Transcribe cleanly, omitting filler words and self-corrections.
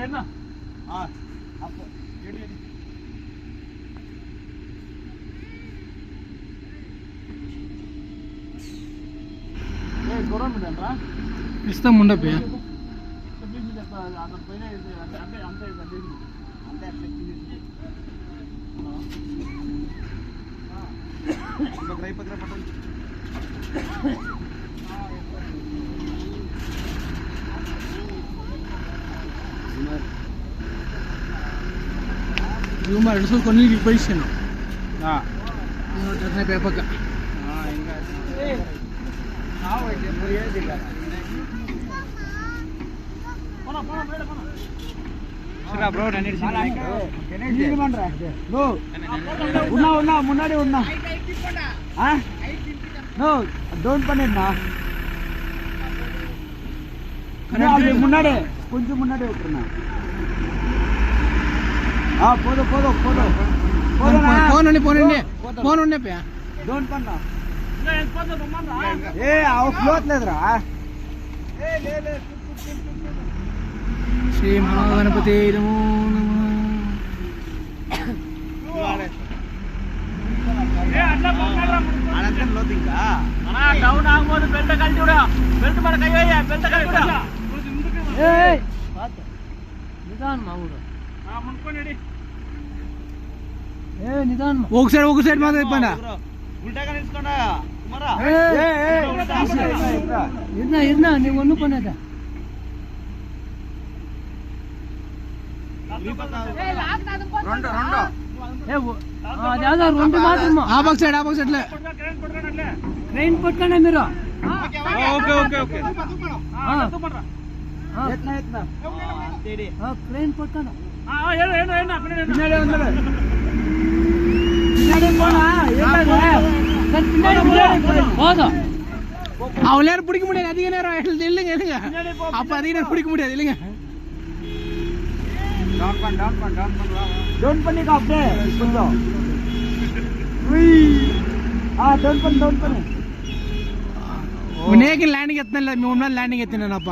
என்ன அப்போ eddy eddy గొర్రెంటరా ఇస్తాం ఉండపే అక్కడ పైన అంటే అంటే అంతే అంతే డ్రై పత్ర పట్టండి హ్యూమర్ అడిసో కొన్ని పొజిషన్ పేపర్ முன்னாடி உண்ணா டவுன் பண்ணிருந்தா முன்னாடி கொஞ்சம் முன்னாடி விட்டுருண்ணா போதும் போதும் போதும் ఫోన్ ఉండే డౌన్ పన్నా ఏ ఫ్లోట్ లేదురా శ్రీ మహాగణపతి నమో డౌన్ ఆగబోదు బెల్ట్ కలిసి కూడా బెల్ట్ మన కై బెల్ట్ కలిసి కూడా నిదాన్ మా ఊరు నిదాన్ ఒక సైడ్ మాత్రం చెప్పండి ఉల్టాగా నిల్చుకోండా ఇన్నా నీవు ఒన్ను పనేదా రెండు మాత్రం ఆ పక్క సైడ్ ట్రైన్ పట్టుకోండి మీరు ట్రైన్ పట్టుకోండి அவ்வளோ நேரம் பிடிக்க முடியாது அதிக நேரம் இல்லைங்க இல்லைங்க அப்போ அதிக நேரம் பிடிக்க முடியாது இல்லைங்க டவுன் பண்ணிக்கோ அப்படியே கொஞ்சம் டவுன் பண்ணு నేకి ల్యాండింగ్ ఎత్తున్నా లేదు 3 నెలలు ల్యాండింగ్ ఎత్తినానప్ప